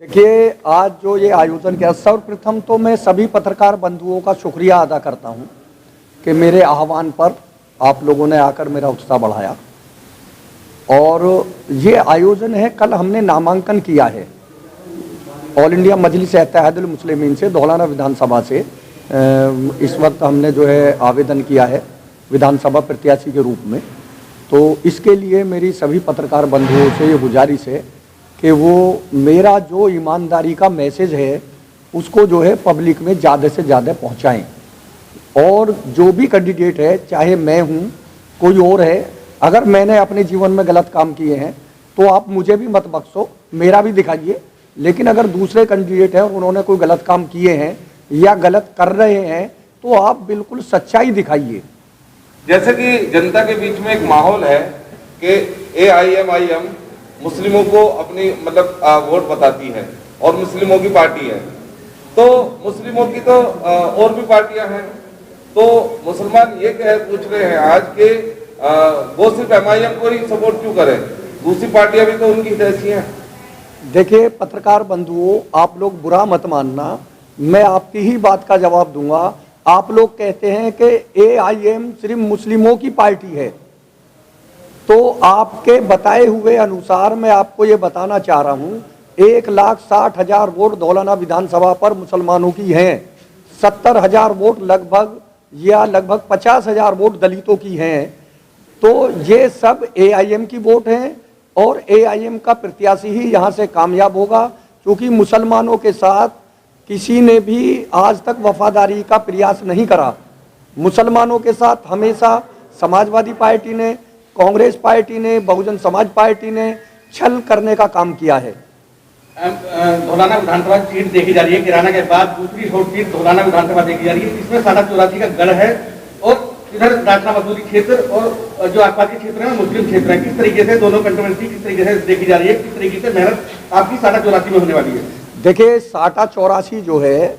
देखिए, आज जो ये आयोजन किया, सर्वप्रथम तो मैं सभी पत्रकार बंधुओं का शुक्रिया अदा करता हूं कि मेरे आह्वान पर आप लोगों ने आकर मेरा उत्साह बढ़ाया। और ये आयोजन है, कल हमने नामांकन किया है ऑल इंडिया मजलिस इत्तेहादुल मुस्लिमीन से, धौलाना विधानसभा से। इस वक्त हमने जो है आवेदन किया है विधानसभा प्रत्याशी के रूप में। तो इसके लिए मेरी सभी पत्रकार बंधुओं से ये गुजारिश है कि वो मेरा जो ईमानदारी का मैसेज है उसको जो है पब्लिक में ज़्यादा से ज़्यादा पहुंचाएं। और जो भी कैंडिडेट है, चाहे मैं हूं, कोई और है, अगर मैंने अपने जीवन में गलत काम किए हैं तो आप मुझे भी मत बख्शो, मेरा भी दिखाइए। लेकिन अगर दूसरे कैंडिडेट हैं और उन्होंने कोई गलत काम किए हैं या गलत कर रहे हैं तो आप बिल्कुल सच्चाई दिखाइए। जैसे कि जनता के बीच में एक माहौल है कि AIMIM मुस्लिमों को अपनी वोट बताती है और मुस्लिमों की पार्टी है, तो मुस्लिमों की तो और भी पार्टियां हैं, तो मुसलमान ये पूछ रहे हैं आज के वो सिर्फ MIM को ही सपोर्ट क्यों करें, दूसरी पार्टियां भी तो उनकी जैसी हैं। देखिए पत्रकार बंधुओं, आप लोग बुरा मत मानना, मैं आपकी ही बात का जवाब दूंगा। आप लोग कहते हैं कि AIM सिर्फ मुस्लिमों की पार्टी है, तो आपके बताए हुए अनुसार मैं आपको ये बताना चाह रहा हूँ 1,60,000 वोट धौलाना विधानसभा पर मुसलमानों की हैं, 70,000 वोट लगभग 50,000 वोट दलितों की हैं। तो ये सब AIM की वोट हैं और AIM का प्रत्याशी ही यहाँ से कामयाब होगा, क्योंकि मुसलमानों के साथ किसी ने भी आज तक वफादारी का प्रयास नहीं करा। मुसलमानों के साथ हमेशा समाजवादी पार्टी ने, कांग्रेस पार्टी ने, बहुजन समाज पार्टी ने छल करने का काम किया है। धौलाना विधानसभा सीट देखी जा रही है, किराना के बाद दूसरी सीट धौलाना विधानसभा देखी जा रही है। इसमें 84 का गढ़ है और इधर राजना मसूरी क्षेत्र और जो आसपास के क्षेत्र है मुस्लिम क्षेत्र है। किस तरीके से दोनों कंट्रोवर्सी किस तरीके से देखी जा रही है, किस तरीके से मेहनत आपकी 84 में होने वाली है? देखिए 84 जो है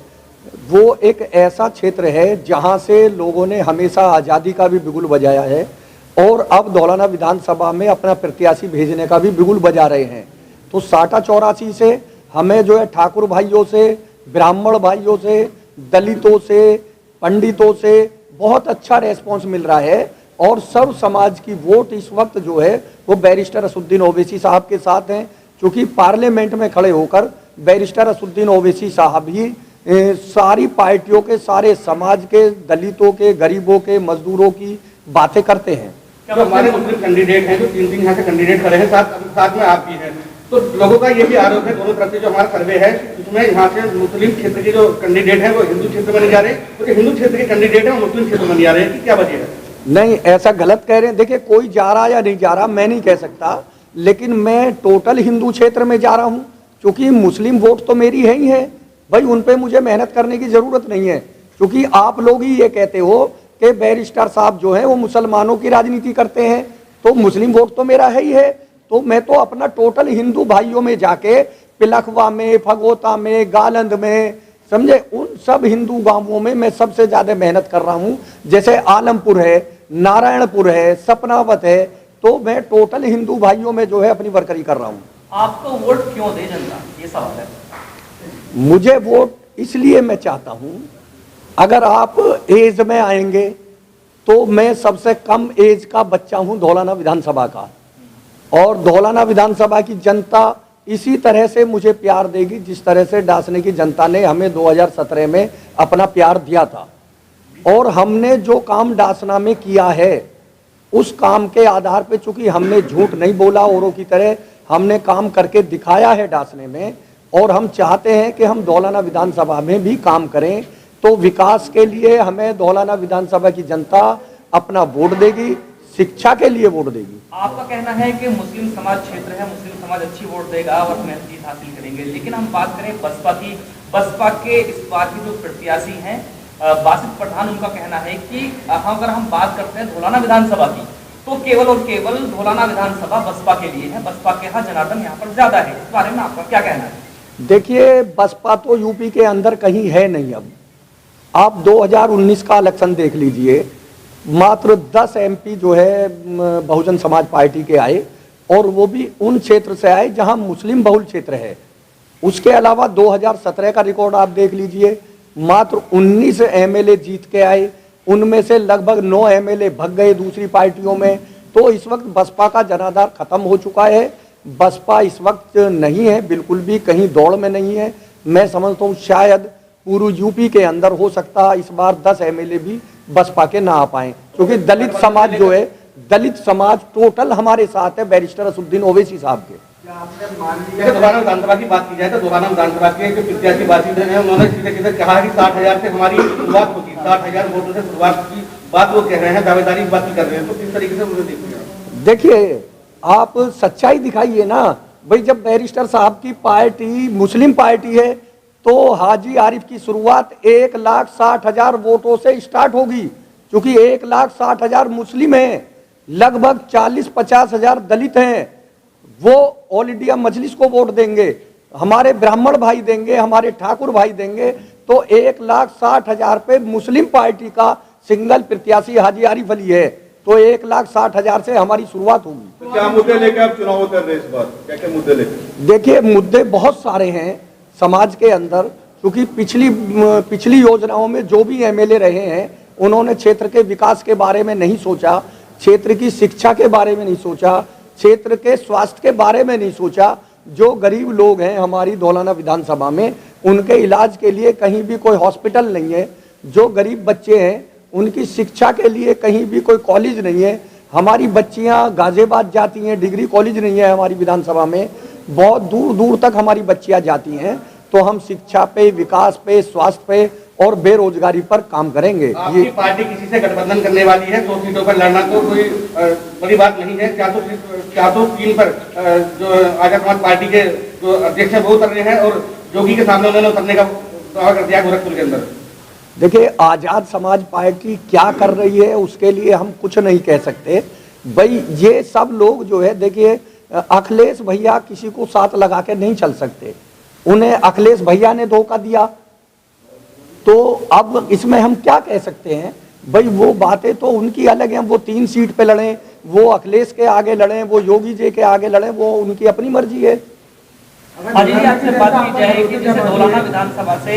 वो एक ऐसा क्षेत्र है जहां से लोगों ने हमेशा आज़ादी का भी बिगुल बजाया है और अब धौलाना विधानसभा में अपना प्रत्याशी भेजने का भी बिगुल बजा रहे हैं। तो 84 से हमें जो है ठाकुर भाइयों से, ब्राह्मण भाइयों से, दलितों से, पंडितों से बहुत अच्छा रेस्पॉन्स मिल रहा है। और सर्व समाज की वोट इस वक्त जो है वो बैरिस्टर असदुद्दीन ओवैसी साहब के साथ हैं, क्योंकि पार्लियामेंट में खड़े होकर बैरिस्टर असदुद्दीन ओवैसी साहब ही सारी पार्टियों के, सारे समाज के, दलितों के, गरीबों के, मजदूरों की बातें करते हैं। क्या हमारे मुस्लिम कैंडिडेट हैं जो 3 यहाँ से कैंडिडेट खड़े हैं, साथ में आप भी हैं, तो लोगों का ये भी आरोप है दोनों तरफ से जो हमारा सर्वे है उसमें यहाँ से मुस्लिम क्षेत्र के जो कैंडिडेट हैं वो हिंदू क्षेत्र में नहीं जा रहे, तो हिंदू क्षेत्र के कैंडिडेट हैं वो मुस्लिम क्षेत्र में नहीं जा रहे हैं, क्या वजह है? नहीं, ऐसा गलत कह रहे हैं। देखिए कोई जा रहा या नहीं जा रहा मैं नहीं कह सकता, लेकिन मैं टोटल हिंदू क्षेत्र में जा रहा हूँ, क्योंकि मुस्लिम वोट तो मेरी है ही है भाई, उन पे मुझे मेहनत करने की जरूरत नहीं है। क्योंकि आप लोग ही ये कहते हो कि बैरिस्टर साहब जो हैं वो मुसलमानों की राजनीति करते हैं, तो मुस्लिम वोट तो मेरा है ही है। तो मैं तो अपना टोटल हिंदू भाइयों में जाके पिलखवा में, फगोता में, गालंद में, समझे, उन सब हिंदू गांवों में मैं सबसे ज्यादा मेहनत कर रहा हूं। जैसे आलमपुर है, नारायणपुर है, सपनावत है, तो मैं टोटल हिंदू भाइयों में जो है अपनी वर्करी कर रहा हूं। आपको वोट क्यों दे जनता, ये सवाल है। मुझे वोट इसलिए मैं चाहता हूं, अगर आप एज में आएंगे तो मैं सबसे कम एज का बच्चा हूं धौलाना विधानसभा का, और धौलाना विधानसभा की जनता इसी तरह से मुझे प्यार देगी जिस तरह से डासने की जनता ने हमें 2017 में अपना प्यार दिया था। और हमने जो काम डासना में किया है उस काम के आधार पे, चूंकि हमने झूठ नहीं बोला औरों की तरह, हमने काम करके दिखाया है डासने में, और हम चाहते हैं कि हम धौलाना विधानसभा में भी काम करें। तो विकास के लिए हमें धौलाना विधानसभा की जनता अपना वोट देगी, शिक्षा के लिए वोट देगी। आपका कहना है कि मुस्लिम समाज क्षेत्र है, मुस्लिम समाज अच्छी वोट देगा और हमें जीत हासिल करेंगे, लेकिन हम बात करें बसपा की, बसपा के इस बार की जो प्रत्याशी हैं बासित पठान, उनका कहना है कि अगर हम बात करते हैं धौलाना विधानसभा की तो केवल और केवल धौलाना विधानसभा बसपा के लिए है, बसपा के यहाँ जनार्दन यहाँ पर ज्यादा है। इस बारे में आपका क्या कहना है? देखिए बसपा तो यूपी के अंदर कहीं है नहीं। अब आप 2019 का इलेक्शन देख लीजिए, मात्र 10 MP जो है बहुजन समाज पार्टी के आए, और वो भी उन क्षेत्र से आए जहां मुस्लिम बहुल क्षेत्र है। उसके अलावा 2017 का रिकॉर्ड आप देख लीजिए, मात्र 19 एमएलए जीत के आए, उनमें से लगभग 9 एमएलए भग गए दूसरी पार्टियों में। तो इस वक्त बसपा का जनाधार खत्म हो चुका है। बसपा इस वक्त नहीं है, बिल्कुल भी कहीं दौड़ में नहीं है। मैं समझता हूँ शायद पूर्व यूपी के अंदर हो सकता है इस बार 10 एमएलए भी बसपा के ना आ पाए, क्योंकि दलित समाज जो है, दलित समाज टोटल हमारे साथ है बैरिस्टर असदुद्दीन ओवैसी साहब के। दोबारा विधानसभा की बात की जाए तो दोबारा विधानसभा के जो प्रत्याशी बातचीत हैं उन्होंने सीधे सीधे कहा कि 60,000 से हमारी शुरुआत होगी, 60,000 वोटों से शुरुआत की बात वो कह रहे हैं, दावेदारी की बात कर रहे हैं। तो किस तरीके से उन्हें देखिए? देखिए, आप सच्चाई दिखाइए ना भाई। जब बैरिस्टर साहब की पार्टी मुस्लिम पार्टी है तो हाजी आरिफ की शुरुआत 1,60,000 वोटों से स्टार्ट होगी, क्योंकि 1,60,000 मुस्लिम हैं, लगभग 40-50 हजार दलित हैं। वो ऑल इंडिया मजलिस को वोट देंगे, हमारे ब्राह्मण भाई देंगे, हमारे ठाकुर भाई देंगे। तो 1,60,000 पे मुस्लिम पार्टी का सिंगल प्रत्याशी हाजी आरिफ अली है, तो 1,60,000 से हमारी शुरुआत होगी। तो क्या मुद्दे लेके आप चुनाव उतर रहे इस बार? क्या क्या मुद्दे लेके? देखिए, मुद्दे बहुत सारे हैं समाज के अंदर, क्योंकि पिछली योजनाओं में जो भी एमएलए रहे हैं उन्होंने क्षेत्र के विकास के बारे में नहीं सोचा, क्षेत्र की शिक्षा के बारे में नहीं सोचा, क्षेत्र के स्वास्थ्य के बारे में नहीं सोचा। जो गरीब लोग हैं हमारी धौलाना विधानसभा में, उनके इलाज के लिए कहीं भी कोई हॉस्पिटल नहीं है। जो गरीब बच्चे हैं उनकी शिक्षा के लिए कहीं भी कोई कॉलेज नहीं है। हमारी बच्चियां गाजियाबाद जाती हैं, डिग्री कॉलेज नहीं है हमारी विधानसभा में, बहुत दूर दूर तक हमारी बच्चियां जाती हैं। तो हम शिक्षा पे, विकास पे, स्वास्थ्य पे और बेरोजगारी पर काम करेंगे। आपकी पार्टी किसी से गठबंधन करने वाली है, 2 सीटों पर लड़ना तो कोई बड़ी बात नहीं है। 403 पर जो आजाद समाज पार्टी के जो अध्यक्ष है वो उतर रहे हैं और जोगी के सामने उन्होंने उतरने का दावा कर दिया गोरखपुर के अंदर। देखिए, आजाद समाज पार्टी क्या कर रही है उसके लिए हम कुछ नहीं कह सकते भाई। ये सब लोग जो है, देखिए अखिलेश भैया किसी को साथ लगा के नहीं चल सकते, उन्हें अखिलेश भैया ने धोखा दिया। तो अब इसमें हम क्या कह सकते हैं भाई? वो बातें तो उनकी अलग हैं, वो 3 सीट पे लड़ें, वो अखिलेश के आगे लड़ें, वो योगी जी के आगे लड़ें, वो उनकी अपनी मर्जी है। हाजी जी, आपसे बात की जाए कि जैसे धौलाना विधानसभा से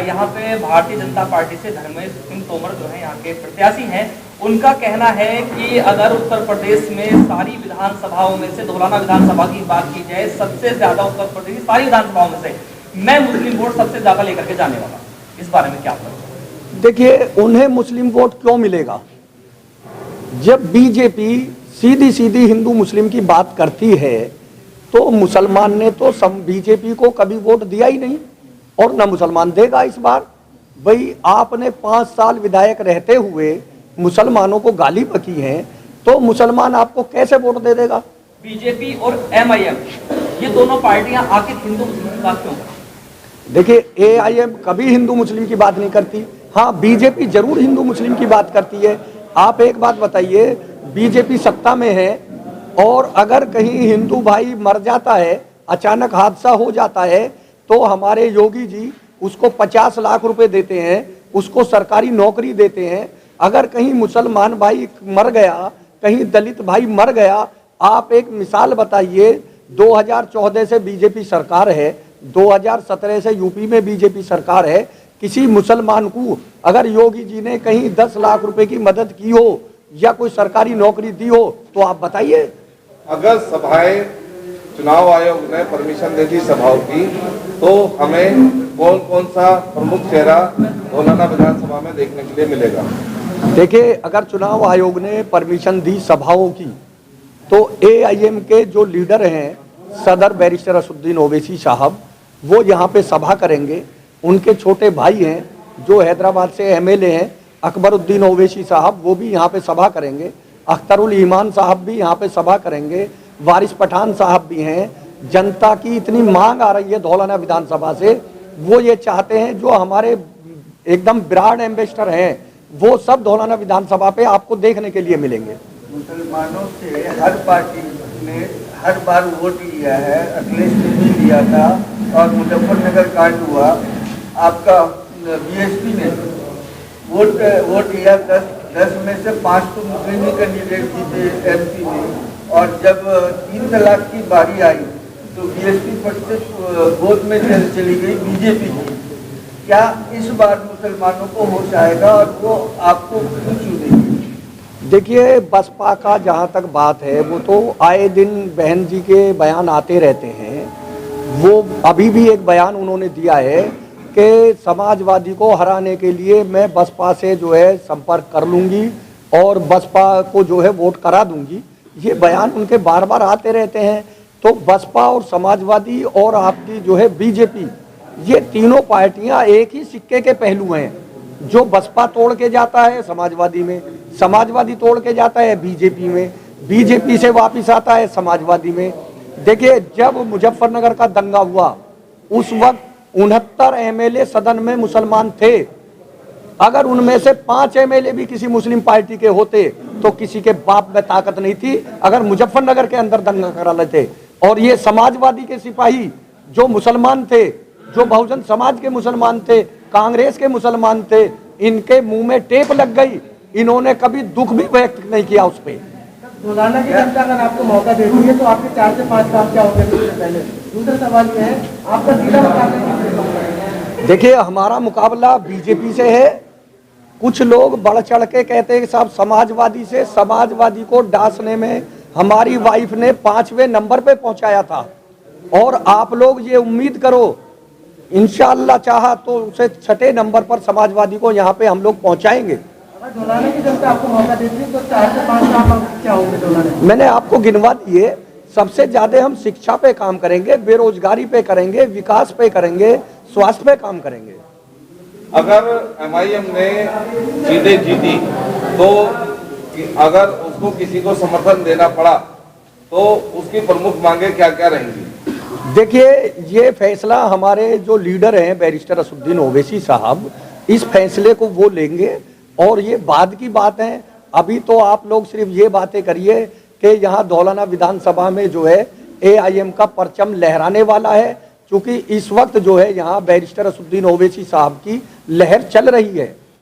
यहाँ पे भारतीय जनता पार्टी से धर्मेश सिंह तोमर जो है यहाँ के प्रत्याशी हैं, उनका कहना है कि अगर उत्तर प्रदेश में सारी विधानसभाओं में से धौलाना विधानसभा की बात की जाए, सबसे ज्यादा उत्तर प्रदेश की सारी विधानसभाओं में से मैं मुस्लिम वोट सबसे ज्यादा लेकर के जाने वाला। इस बारे में क्या आपका? देखिए, उन्हें मुस्लिम वोट क्यों मिलेगा? जब बीजेपी सीधी सीधी हिंदू मुस्लिम की बात करती है तो मुसलमान ने तो बीजेपी को कभी वोट दिया ही नहीं और ना मुसलमान देगा इस बार। भाई, आपने 5 साल विधायक रहते हुए मुसलमानों को गाली बकी है, तो मुसलमान आपको कैसे वोट दे देगा? बीजेपी और एमआईएम ये दोनों पार्टियां आखिर हिंदू मुस्लिम की बात क्यों करती? देखिए, एआईएम कभी हिंदू मुस्लिम की बात नहीं करती। हाँ, बीजेपी जरूर हिंदू मुस्लिम की बात करती है। आप एक बात बताइए, बीजेपी सत्ता में है और अगर कहीं हिंदू भाई मर जाता है, अचानक हादसा हो जाता है, तो हमारे योगी जी उसको 50 लाख रुपए देते हैं, उसको सरकारी नौकरी देते हैं। अगर कहीं मुसलमान भाई मर गया, कहीं दलित भाई मर गया, आप एक मिसाल बताइए। 2014 से बीजेपी सरकार है, 2017 से यूपी में बीजेपी सरकार है। किसी मुसलमान को अगर योगी जी ने कहीं 10 लाख रुपए की मदद की हो या कोई सरकारी नौकरी दी हो तो आप बताइए। अगर सभाएं, चुनाव आयोग ने परमिशन दे दी सभाओं की, तो हमें कौन कौन सा प्रमुख चेहरा धौलाना विधानसभा में देखने के लिए मिलेगा? देखिए, अगर चुनाव आयोग ने परमिशन दी सभाओं की, तो एआईएम के जो लीडर हैं सदर बैरिस्टर असदुद्दीन ओवैसी साहब, वो यहाँ पे सभा करेंगे। उनके छोटे भाई हैं जो हैदराबाद से एमएलए हैं, अकबरुद्दीन ओवैसी साहब, वो भी यहाँ पे सभा करेंगे। अख्तरुल ईमान साहब भी यहाँ पे सभा करेंगे। वारिस पठान साहब भी हैं। जनता की इतनी मांग आ रही है धौलाना विधानसभा से, वो ये चाहते हैं जो हमारे एकदम ब्रांड एम्बेसडर हैं वो सब धौलाना विधानसभा पे आपको देखने के लिए मिलेंगे। मुसलमानों से हर पार्टी ने हर बार वोट लिया है, अखिलेश ने भी लिया था और मुजफ्फरनगर कांड हुआ, आपका बीएसपी ने वोट लिया। 10 में से 5 तो मुस्लिम कैंडिडेट जीते एमपी में। और जब 3 तलाक की बारी आई तो बीएसपी पक्ष से गोद में चली गई बीजेपी की। क्या इस बार मुसलमानों को होश आएगा और वो आपको क्यों चुनेंगे? देखिए, बसपा का जहाँ तक बात है, वो तो आए दिन बहन जी के बयान आते रहते हैं। वो अभी भी एक बयान उन्होंने दिया है कि समाजवादी को हराने के लिए मैं बसपा से जो है संपर्क कर लूँगी और बसपा को जो है वोट करा दूंगी। ये बयान उनके बार बार आते रहते हैं। तो बसपा और समाजवादी और आपकी जो है बीजेपी, ये तीनों पार्टियां एक ही सिक्के के पहलू हैं। जो बसपा तोड़ के जाता है समाजवादी में, समाजवादी तोड़ के जाता है बीजेपी में, बीजेपी से वापस आता है समाजवादी में। देखिए, जब मुजफ्फरनगर का दंगा हुआ उस वक्त 69 एमएलए सदन में मुसलमान थे। अगर उनमें से 5 एमएलए भी किसी मुस्लिम पार्टी के होते तो किसी के बाप में ताकत नहीं थी अगर मुजफ्फरनगर के अंदर दंगा करा लेते। और ये समाजवादी के सिपाही जो मुसलमान थे, जो बहुजन समाज के मुसलमान थे, कांग्रेस के मुसलमान थे, इनके मुंह में टेप लग गई। इन्होंने कभी दुख भी व्यक्त नहीं किया उस पर। धोलाना की जनता अगर आपको मौका देती है तो आपके 4 से 5 काम क्या होंगे? पहले दूसरा सवाल ये है, आपका सीधा मुकाबला। देखिए, हमारा मुकाबला बीजेपी से है। कुछ लोग बढ़ चढ़ के कहते हैं कि साहब समाजवादी से, समाजवादी को डांसने में हमारी वाइफ ने 5वें नंबर पे पहुंचाया था। और आप लोग ये उम्मीद करो, इंशाअल्लाह चाहा तो उसे 6ठे नंबर पर समाजवादी को यहाँ पे हम लोग पहुंचाएंगे। अगर धोलाना की जनता आपको मौका देती है तो 4 से 5 काम क्या होंगे धोलाना? मैंने आपको गिनवा दिए। सबसे ज्यादा हम शिक्षा पे काम करेंगे, बेरोजगारी पे करेंगे, विकास पे करेंगे, स्वास्थ्य पे काम करेंगे। अगर एमआईएम ने सीधे जीती तो अगर उसको किसी को समर्थन देना पड़ा तो उसकी प्रमुख मांगे क्या क्या रहेंगी? देखिए, ये फैसला हमारे जो लीडर हैं बैरिस्टर असदुद्दीन ओवैसी साहब, इस फैसले को वो लेंगे और ये बाद की बात है। अभी तो आप लोग सिर्फ ये बातें करिए कि यहाँ धौलाना विधानसभा में जो है एआईएम का परचम लहराने वाला है, क्योंकि इस वक्त जो है यहाँ बैरिस्टर असदुद्दीन ओवैसी साहब की लहर चल रही है।